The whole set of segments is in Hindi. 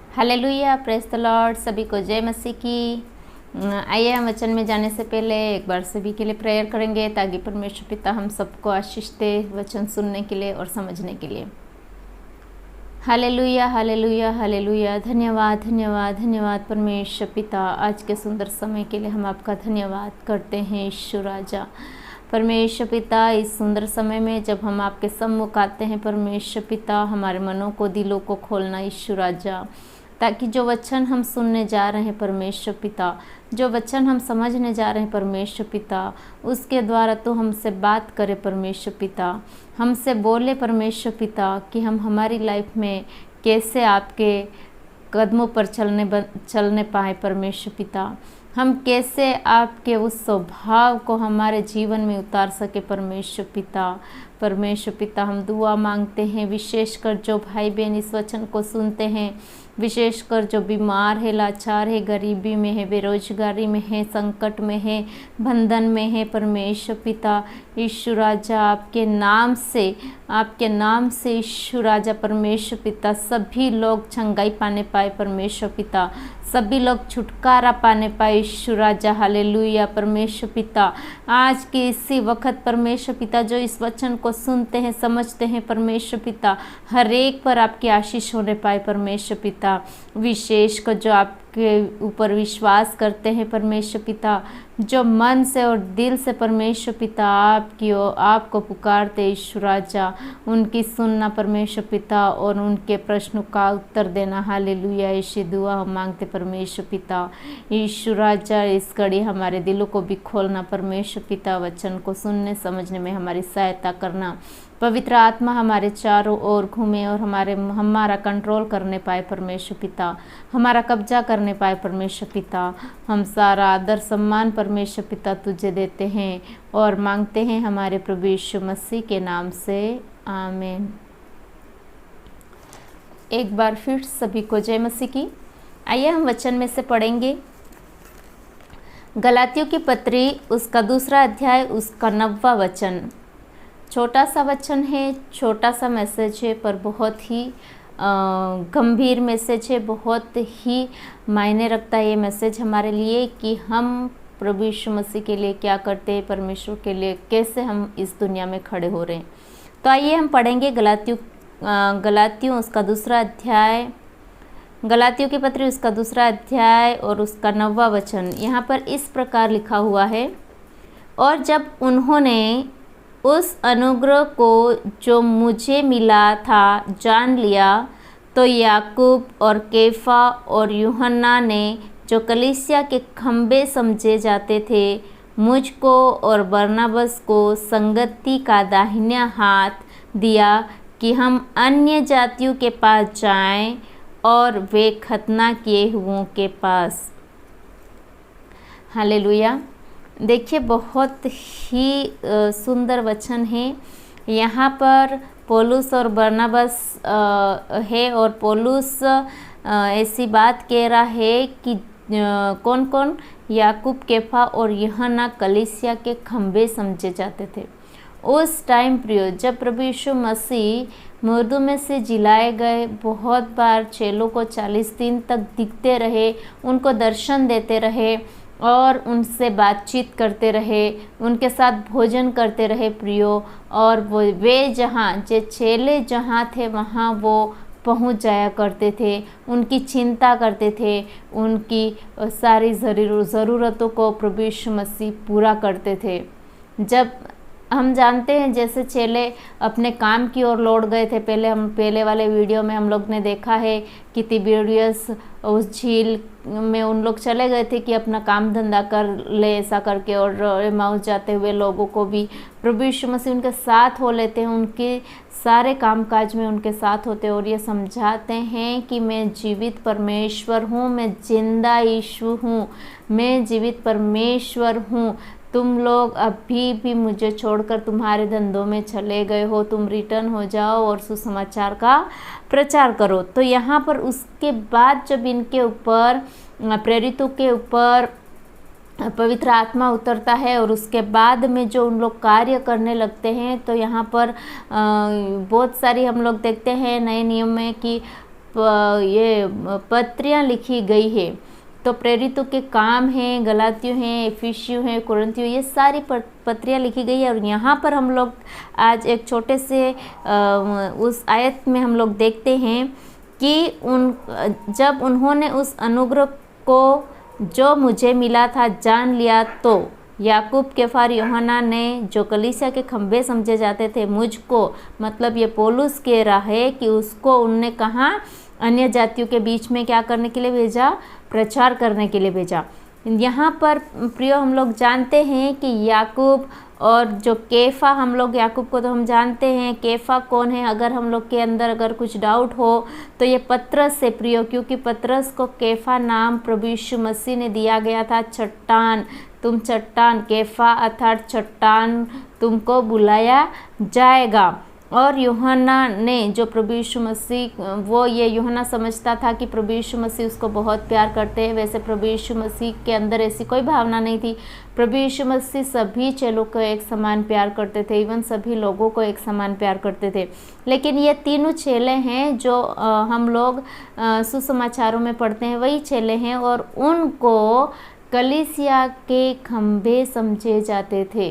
Hallelujah, praise the Lord. सभी को जय मसीह की। आइए हम वचन में जाने से पहले एक बार सभी के लिए प्रेयर करेंगे ताकि परमेश्वर पिता हम सबको आशीष दे वचन सुनने के लिए और समझने के लिए। Hallelujah, hallelujah, hallelujah. धन्यवाद, धन्यवाद, धन्यवाद परमेश्वर पिता। आज के सुंदर समय के लिए हम आपका धन्यवाद करते हैं ईश्वर राजा। परमेश्वर पिता, इस सुंदर समय में जब हम आपके सम्मुख आते हैं परमेश्वर पिता, हमारे मनों को दिलों को खोलना ईश्वर राजा, ताकि जो वचन हम सुनने जा रहे हैं परमेश्वर पिता, जो वचन हम समझने जा रहे हैं परमेश्वर पिता, उसके द्वारा तो हमसे बात करे परमेश्वर पिता, हमसे बोले परमेश्वर पिता कि हम हमारी लाइफ में कैसे आपके कदमों पर चलने पाए परमेश्वर पिता, हम कैसे आपके उस स्वभाव को हमारे जीवन में उतार सके परमेश्वर पिता। परमेश्वर पिता, हम दुआ मांगते हैं, विशेषकर जो भाई बहन इस वचन को सुनते हैं, विशेषकर जो बीमार है, लाचार है, गरीबी में है, बेरोजगारी में है, संकट में है, बंधन में है परमेश्वर पिता, ईश्वर राजा आपके नाम से ईश्वर राजा परमेश्वर पिता, सभी लोग चंगाई पाने पाए परमेश्वर पिता, सभी लोग छुटकारा पाने पाए ईश्वर राजा। हालेलुया परमेश्वर पिता, आज के इसी वक्त परमेश्वर पिता जो इस वचन को सुनते हैं, समझते हैं परमेश्वर पिता, हर एक पर आपकी आशीष होने पाए परमेश्वर पिता। विशेषकर जो आपके ऊपर विश्वास करते हैं परमेश्वर पिता, जो मन से और दिल से परमेश्वर पिता आपको पुकारते ईश्वर राजा, उनकी सुनना परमेश्वर पिता और उनके प्रश्नों का उत्तर देना। हालेलुया, ऐसी दुआ हम मांगते परमेश्वर पिता। ईश्वर राजा, इस घड़ी हमारे दिलों को भी खोलना परमेश्वर पिता, वचन को सुनने समझने में हमारी सहायता करना। पवित्र आत्मा हमारे चारों ओर घूमे और हमारा कंट्रोल करने पाए परमेश्वर पिता, हमारा कब्जा करने पाए परमेश्वर पिता। हम सारा आदर सम्मान परमेश्वर पिता तुझे देते हैं और मांगते हैं हमारे प्रभु यीशु मसीह के नाम से, आमीन। एक बार फिर सभी को जय मसीह की। आइए हम वचन में से पढ़ेंगे गलातियों की पत्री, उसका 2 अध्याय, उसका 9वां वचन। छोटा सा वचन है, छोटा सा मैसेज है, पर बहुत ही गंभीर मैसेज है, बहुत ही मायने रखता है ये मैसेज हमारे लिए कि हम प्रभु यीशु मसीह के लिए क्या करते हैं, परमेश्वर के लिए कैसे हम इस दुनिया में खड़े हो रहे हैं। तो आइए हम पढ़ेंगे गलातियों उसका 2 अध्याय, गलातियों की पत्री उसका 2 अध्याय और उसका 9वां वचन। यहाँ पर इस प्रकार लिखा हुआ है, और जब उन्होंने उस अनुग्रह को जो मुझे मिला था जान लिया, तो याकूब और कैफा और यूहन्ना ने, जो कलीसिया के खंबे समझे जाते थे, मुझको और बरनबास को संगति का दाहिना हाथ दिया कि हम अन्य जातियों के पास जाएं और वे खतना किए हुओं के पास। हालेलुया। देखिए, बहुत ही सुंदर वचन है। यहाँ पर पौलुस और बरनबास है, और पौलुस ऐसी बात कह रहा है कि कौन कौन, याकूब, कैफा और यूहन्ना कलीसिया के खंबे समझे जाते थे। उस टाइम पीरियड जब प्रभु यीशु मसीह मुर्दों में से जिलाए गए, बहुत बार चेलों को 40 दिन तक दिखते रहे, उनको दर्शन देते रहे और उनसे बातचीत करते रहे, उनके साथ भोजन करते रहे प्रियो, और वे चेले जहाँ थे वहाँ वो पहुँच जाया करते थे, उनकी चिंता करते थे, उनकी सारी ज़रूरतों को प्रभु यीशु मसीह पूरा करते थे। जब हम जानते हैं जैसे चेले अपने काम की ओर लौट गए थे, पहले वाले वीडियो में हम लोग ने देखा है कि तिबिरियस उस झील में उन लोग चले गए थे कि अपना काम धंधा कर ले, ऐसा करके, और एमाउस जाते हुए लोगों को भी प्रभु यीशु मसीह उनके साथ हो लेते हैं, उनके सारे कामकाज में उनके साथ होते हैं और ये समझाते हैं कि मैं जीवित परमेश्वर हूँ, मैं जिंदा यीशु हूँ, मैं जीवित परमेश्वर हूँ। तुम लोग अभी भी मुझे छोड़कर तुम्हारे धंधों में चले गए हो, तुम रिटर्न हो जाओ और सुसमाचार का प्रचार करो। तो यहाँ पर उसके बाद जब इनके ऊपर, प्रेरितों के ऊपर पवित्र आत्मा उतरता है और उसके बाद में जो उन लोग कार्य करने लगते हैं, तो यहाँ पर बहुत सारी हम लोग देखते हैं नए नियम में कि ये पत्रियाँ लिखी गई है। तो प्रेरितों के काम हैं, गलातियों हैं, एफिसियों हैं, कुरिन्थियों, ये सारी पत्रियाँ लिखी गई है। और यहाँ पर हम लोग आज एक छोटे से उस आयत में हम लोग देखते हैं कि जब उन्होंने उस अनुग्रह को जो मुझे मिला था जान लिया, तो याकूब, केफा, यूहन्ना ने जो कलीसिया के खंभे समझे जाते थे, मुझको, मतलब ये पौलुस कह रहा है कि उसको उनने कहा अन्य जातियों के बीच में क्या करने के लिए भेजा, प्रचार करने के लिए भेजा। यहाँ पर प्रियो हम लोग जानते हैं कि याकूब और जो केफा, हम लोग याकूब को तो हम जानते हैं, केफा कौन है, अगर हम लोग के अंदर अगर कुछ डाउट हो तो ये पतरस से प्रियो, क्योंकि पतरस को केफा नाम प्रभु यीशु मसीह ने दिया गया था। चट्टान, तुम चट्टान, केफा अर्थात चट्टान, तुमको बुलाया जाएगा। और यूहन्ना ने जो प्रभु यीशु मसीह, वो ये यूहन्ना समझता था कि प्रभु यीशु मसीह उसको बहुत प्यार करते हैं। वैसे प्रभु यीशु मसीह के अंदर ऐसी कोई भावना नहीं थी। प्रभु यीशु मसीह सभी चेलों को एक समान प्यार करते थे, इवन सभी लोगों को एक समान प्यार करते थे। लेकिन ये तीनों चेले हैं जो हम लोग सुसमाचारों में पढ़ते हैं, वही चेले हैं, और उनको कलीसिया के खंभे समझे जाते थे।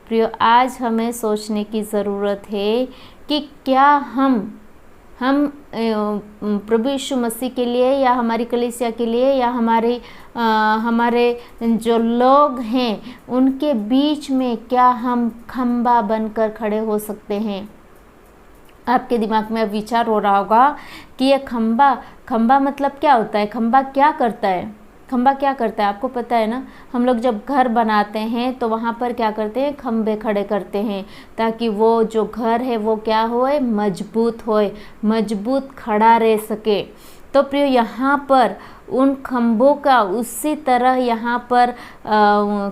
प्रियो, आज हमें सोचने की ज़रूरत है कि क्या हम प्रभु यीशु मसीह के लिए या हमारी कलीसिया के लिए या हमारे जो लोग हैं उनके बीच में क्या हम खंभा बनकर खड़े हो सकते हैं। आपके दिमाग में अब विचार हो रहा होगा कि ये खंभा मतलब क्या होता है, खंभा क्या करता है। खंभा क्या करता है आपको पता है ना। हम लोग जब घर बनाते हैं तो वहाँ पर क्या करते हैं, खंभे खड़े करते हैं ताकि वो जो घर है वो क्या होए, मजबूत होए, मजबूत खड़ा रह सके। तो प्रियो, यहाँ पर उन खंभों का उसी तरह यहाँ पर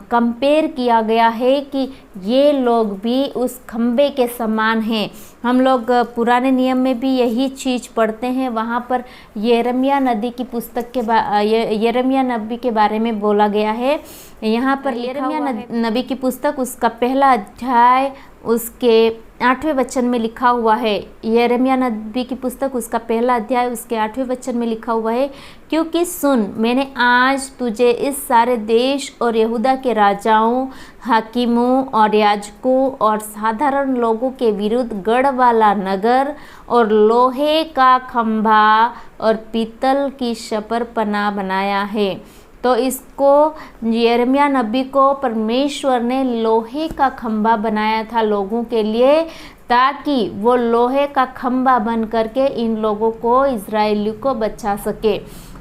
कंपेयर किया गया है कि ये लोग भी उस खंभे के समान हैं। हम लोग पुराने नियम में भी यही चीज़ पढ़ते हैं। वहाँ पर यिर्मयाह नबी की पुस्तक के यिर्मयाह नबी के बारे में बोला गया है। यहाँ पर यिर्मयाह नबी की पुस्तक उसका पहला अध्याय उसके 8वें वचन में लिखा हुआ है। यिर्मयाह नबी की पुस्तक उसका पहला अध्याय उसके 8वें वचन में लिखा हुआ है, क्योंकि सुन, मैंने आज तुझे इस सारे देश और यहूदा के राजाओं, हाकिमों और याजकों और साधारण लोगों के विरुद्ध गढ़ वाला नगर और लोहे का खंभा और पीतल की शपरपना बनाया है। तो इसको यिर्मयाह नबी को परमेश्वर ने लोहे का खंभा बनाया था लोगों के लिए, ताकि वो लोहे का खंभा बन करके इन लोगों को, इजराइलियों को बचा सके।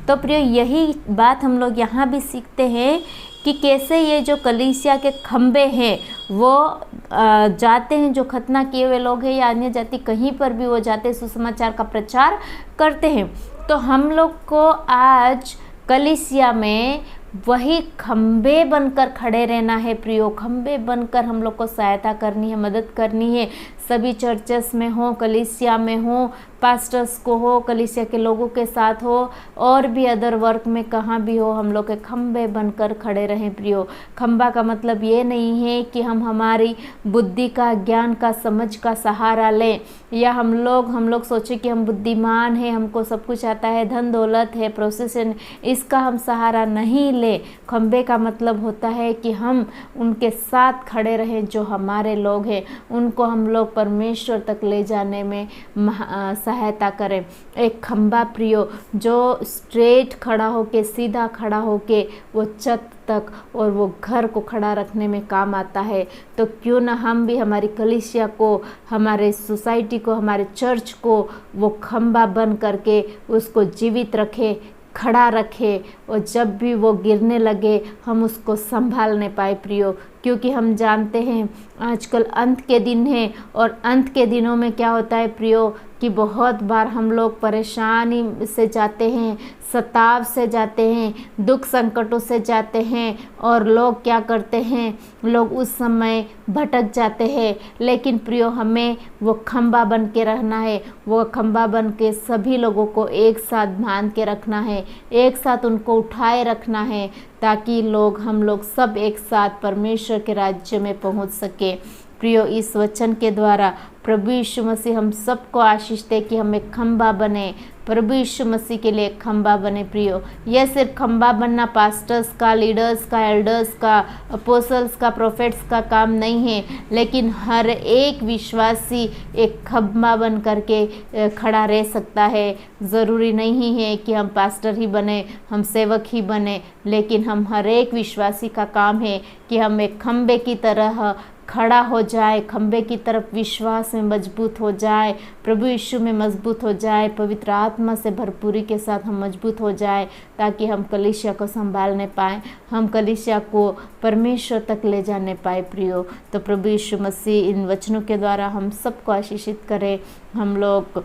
तो प्रिय, यही बात हम लोग यहाँ भी सीखते हैं कि कैसे ये जो कलीसिया के खंभे हैं वो जाते हैं, जो खतना किए हुए लोग हैं या अन्य जाति कहीं पर भी वो जाते सुसमाचार का प्रचार करते हैं। तो हम लोग को आज कलीसिया में वही खंभे बनकर खड़े रहना है प्रियो। खंभे बनकर हम लोग को सहायता करनी है, मदद करनी है। सभी चर्चेस में हो, कलीसिया में हो, पास्टर्स को हो, कलीसिया के लोगों के साथ हो, और भी अदर वर्क में कहाँ भी हो, हम लोग के खंभे बनकर खड़े रहें प्रियो। खंभा का मतलब ये नहीं है कि हम हमारी बुद्धि का, ज्ञान का, समझ का सहारा लें, या हम लोग सोचें कि हम बुद्धिमान हैं, हमको सब कुछ आता है, धन दौलत है, प्रोसेसन, इसका हम सहारा नहीं ले। खंभे का मतलब होता है कि हम उनके साथ खड़े रहें, जो हमारे लोग हैं उनको हम लोग परमेश्वर तक ले जाने में सहायता करें। एक खंभा प्रियो जो स्ट्रेट खड़ा होके, सीधा खड़ा होके वो छत तक और वो घर को खड़ा रखने में काम आता है। तो क्यों ना हम भी हमारी कलीसिया को, हमारे सोसाइटी को, हमारे चर्च को वो खंभा बन करके उसको जीवित रखें, खड़ा रखे, और जब भी वो गिरने लगे हम उसको संभालने पाए प्रियो। क्योंकि हम जानते हैं आजकल अंत के दिन हैं, और अंत के दिनों में क्या होता है प्रियो कि बहुत बार हम लोग परेशानी से जाते हैं, सताव से जाते हैं, दुख संकटों से जाते हैं, और लोग क्या करते हैं, लोग उस समय भटक जाते हैं। लेकिन प्रियो, हमें वो खंभा बन के रहना है, वो खंभा बन के सभी लोगों को एक साथ बांध के रखना है, एक साथ उनको उठाए रखना है, ताकि हम लोग सब एक साथ परमेश्वर के राज्य में पहुंच सके। प्रियो, इस वचन के द्वारा प्रभु यीशु मसीह हम सबको आशीष दे कि हम एक खंभा बने, प्रभु यीशु मसीह के लिए एक खंभा बने। प्रियो, यह सिर्फ खंभा बनना पास्टर्स का, लीडर्स का, एल्डर्स का, अपोस्टल्स का, प्रोफेट्स का काम नहीं है, लेकिन हर एक विश्वासी एक खंभा बन करके खड़ा रह सकता है। ज़रूरी नहीं है कि हम पास्टर ही बने, हम सेवक ही बने, लेकिन हम हर एक विश्वासी का काम है कि हम एक खंभे की तरह खड़ा हो जाए, खंभे की तरफ विश्वास में मजबूत हो जाए, प्रभु यीशु में मजबूत हो जाए, पवित्र आत्मा से भरपूरी के साथ हम मजबूत हो जाए, ताकि हम कलीसिया को संभालने पाएँ, हम कलीसिया को परमेश्वर तक ले जाने पाए। प्रियो, तो प्रभु यीशु मसीह इन वचनों के द्वारा हम सबको आशीषित करे। हम लोग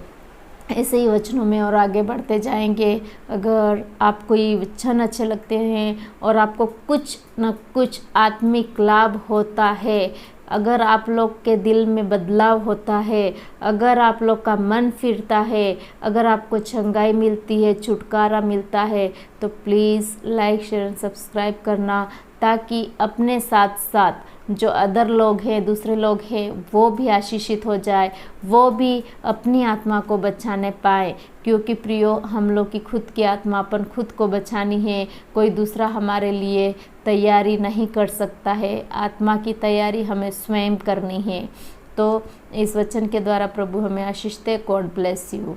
ऐसे ही वचनों में और आगे बढ़ते जाएंगे। अगर आपको ये वचन अच्छे लगते हैं और आपको कुछ न कुछ आत्मिक लाभ होता है, अगर आप लोग के दिल में बदलाव होता है, अगर आप लोग का मन फिरता है, अगर आपको चंगाई मिलती है, छुटकारा मिलता है, तो please like, share and subscribe करना, ताकि अपने साथ साथ जो अदर लोग हैं, दूसरे लोग हैं, वो भी आशीषित हो जाए, वो भी अपनी आत्मा को बचाने पाए। क्योंकि प्रियो, हम लोग की खुद की आत्मा अपन खुद को बचानी है, कोई दूसरा हमारे लिए तैयारी नहीं कर सकता है। आत्मा की तैयारी हमें स्वयं करनी है। तो इस वचन के द्वारा प्रभु हमें आशीष दे। God bless you.